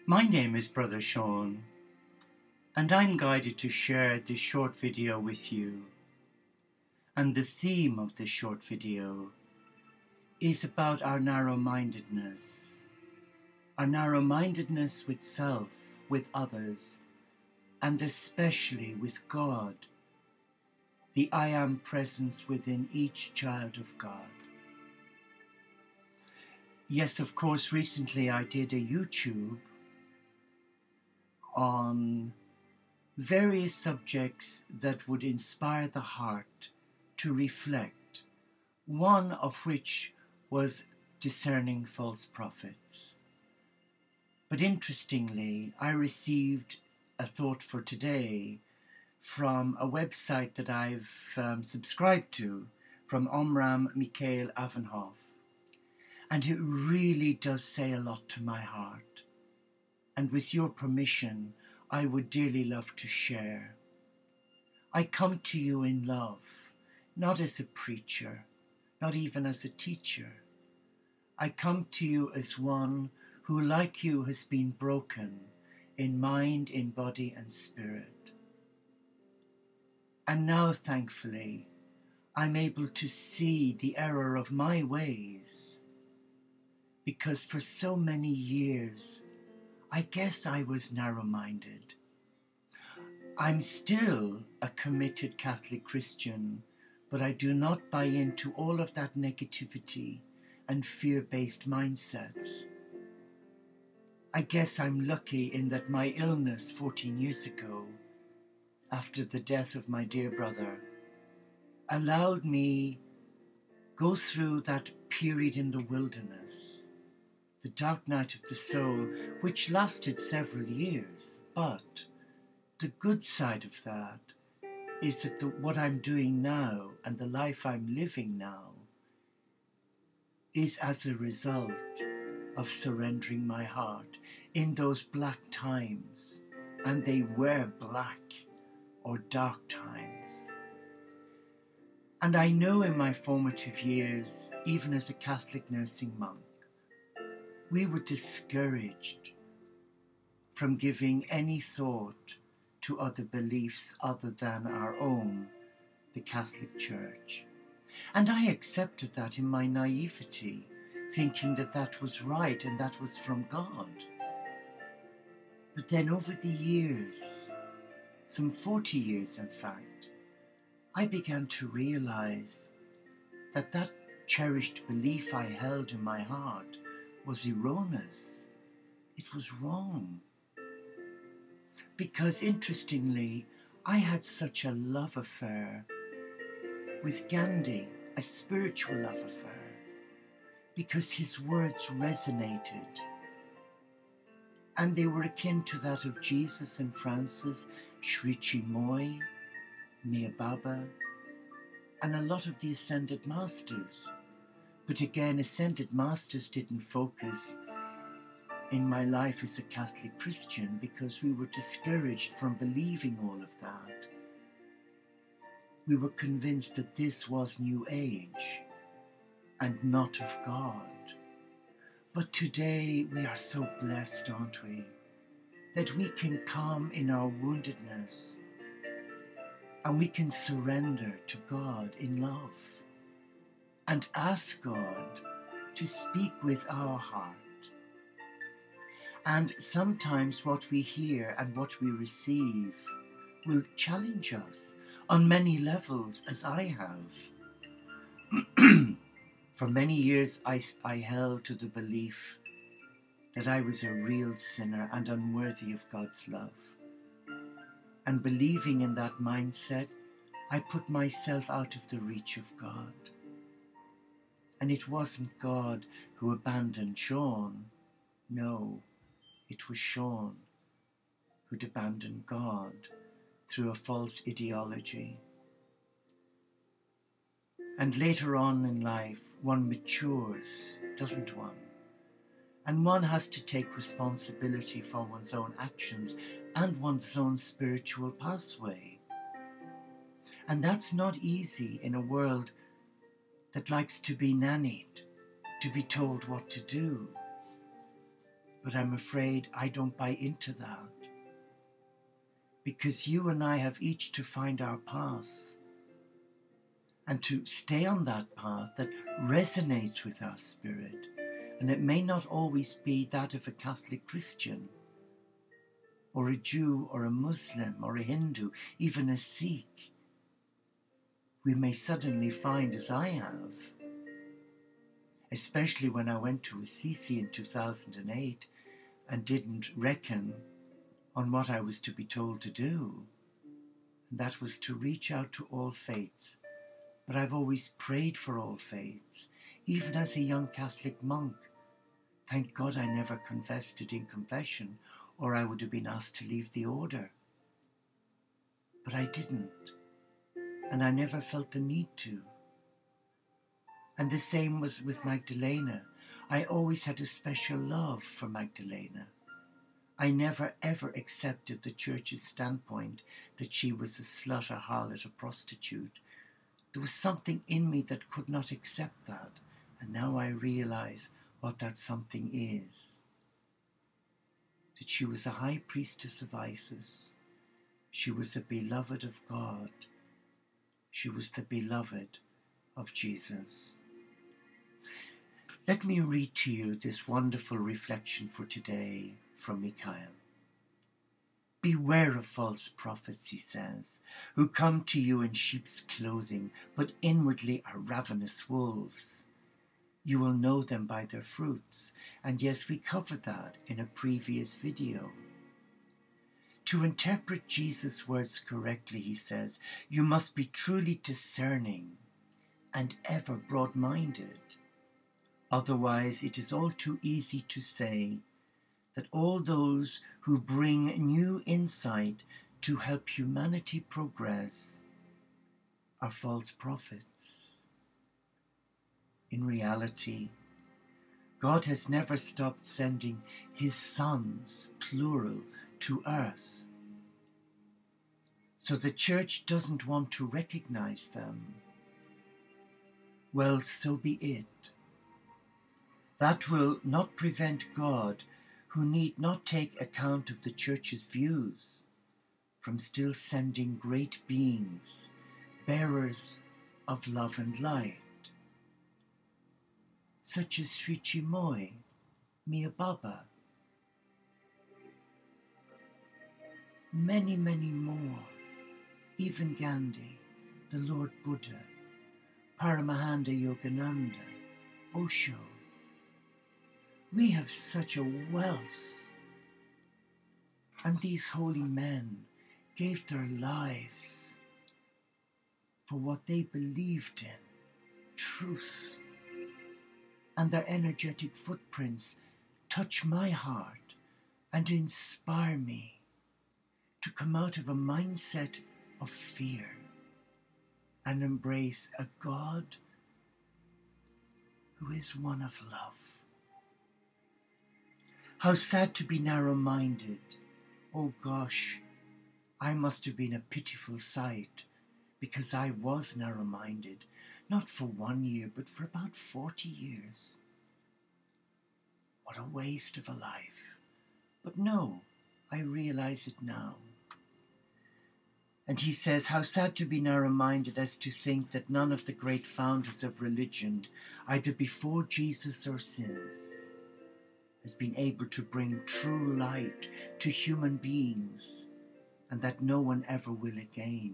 My name is Brother Sean, and I'm guided to share this short video with you. And the theme of this short video is about our narrow-mindedness with self, with others, and especially with God, the I Am presence within each child of God. Yes, of course, recently I did a YouTube on various subjects that would inspire the heart to reflect, one of which was discerning false prophets. But interestingly, I received a thought for today from a website that I've subscribed to, from Omram Mikhail Avanhof. And it really does say a lot to my heart. And with your permission, I would dearly love to share. I come to you in love, not as a preacher, not even as a teacher. I come to you as one who, like you, has been broken in mind, in body and spirit. And now, thankfully, I'm able to see the error of my ways, because for so many years, I guess I was narrow-minded. I'm still a committed Catholic Christian, but I do not buy into all of that negativity and fear-based mindsets. I guess I'm lucky in that my illness 14 years ago, after the death of my dear brother, allowed me go through that period in the wilderness, the dark night of the soul, which lasted several years. But the good side of that is that what I'm doing now and the life I'm living now is as a result of surrendering my heart in those black times, and they were black or dark times. And I know in my formative years, even as a Catholic nursing monk, we were discouraged from giving any thought to other beliefs other than our own, the Catholic Church. And I accepted that in my naivety, thinking that that was right and that was from God. But then over the years, some 40 years in fact, I began to realize that that cherished belief I held in my heart was erroneous. It was wrong. Because interestingly, I had such a love affair with Gandhi, a spiritual love affair, because his words resonated. And they were akin to that of Jesus and Francis, Sri Chinmoy, Meher Baba, and a lot of the Ascended Masters. But again, Ascended Masters didn't focus in my life as a Catholic Christian because we were discouraged from believing all of that. We were convinced that this was New Age and not of God. But today we are so blessed, aren't we, that we can come in our woundedness and we can surrender to God in love and ask God to speak with our heart. And sometimes what we hear and what we receive will challenge us on many levels, as I have. For many years I held to the belief that I was a real sinner and unworthy of God's love. And believing in that mindset, I put myself out of the reach of God. And it wasn't God who abandoned Sean. No, it was Sean who'd abandoned God through a false ideology. And later on in life, one matures, doesn't one? And one has to take responsibility for one's own actions and one's own spiritual pathway. And that's not easy in a world that likes to be nannied, to be told what to do. But I'm afraid I don't buy into that, because you and I have each to find our path and to stay on that path that resonates with our spirit. And it may not always be that of a Catholic Christian, or a Jew, or a Muslim, or a Hindu, even a Sikh. We may suddenly find, as I have, especially when I went to Assisi in 2008 and didn't reckon on what I was to be told to do, and that was to reach out to all faiths. But I've always prayed for all faiths, even as a young Catholic monk. Thank God I never confessed it in confession, or I would have been asked to leave the order. But I didn't, and I never felt the need to. And the same was with Magdalena. I always had a special love for Magdalena. I never ever accepted the church's standpoint that she was a slut, a harlot, a prostitute. There was something in me that could not accept that, and now I realize what that something is. That she was a high priestess of Isis. She was a beloved of God. She was the beloved of Jesus. Let me read to you this wonderful reflection for today from Michael. Beware of false prophets, he says, who come to you in sheep's clothing, but inwardly are ravenous wolves. You will know them by their fruits. And yes, we covered that in a previous video. To interpret Jesus' words correctly, he says, you must be truly discerning and ever broad-minded. Otherwise, it is all too easy to say that all those who bring new insight to help humanity progress are false prophets. In reality, God has never stopped sending his sons, plural, to earth. So the church doesn't want to recognize them. Well, so be it. That will not prevent God, who need not take account of the church's views, from still sending great beings, bearers of love and light, such as Sri Chinmoy, Mia Baba, many, many more, even Gandhi, the Lord Buddha, Paramahansa Yogananda, Osho. We have such a wealth, and these holy men gave their lives for what they believed in, truth, and their energetic footprints touch my heart and inspire me to come out of a mindset of fear and embrace a God who is one of love. How sad to be narrow-minded. Oh gosh, I must have been a pitiful sight, because I was narrow-minded, not for 1 year, but for about 40 years. What a waste of a life. But no, I realize it now. And he says, how sad to be narrow-minded as to think that none of the great founders of religion, either before Jesus or since, has been able to bring true light to human beings, and that no one ever will again.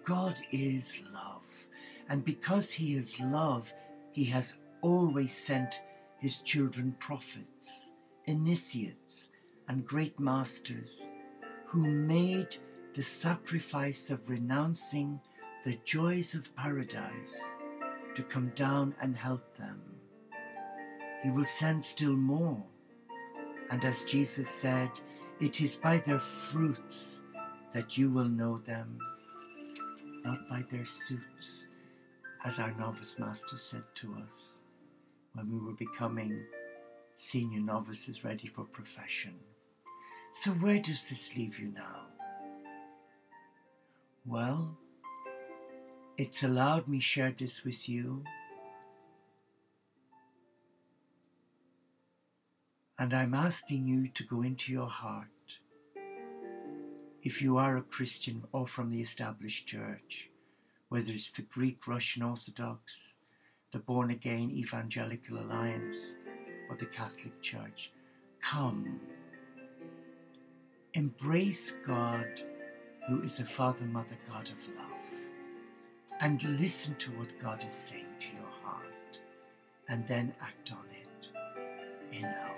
God is love, and because he is love, he has always sent his children prophets, initiates, and great masters who made the sacrifice of renouncing the joys of paradise to come down and help them. He will send still more, and as Jesus said, it is by their fruits that you will know them, not by their suits, as our novice master said to us when we were becoming senior novices ready for profession. So where does this leave you now? Well, it's allowed me share this with you And I'm asking you to go into your heart. If you are a Christian or from the established church, whether it's the Greek Russian Orthodox, the Born Again Evangelical Alliance, or the Catholic Church, come. Embrace God, who is a Father, Mother, God of love, and listen to what God is saying to your heart, and then act on it in love.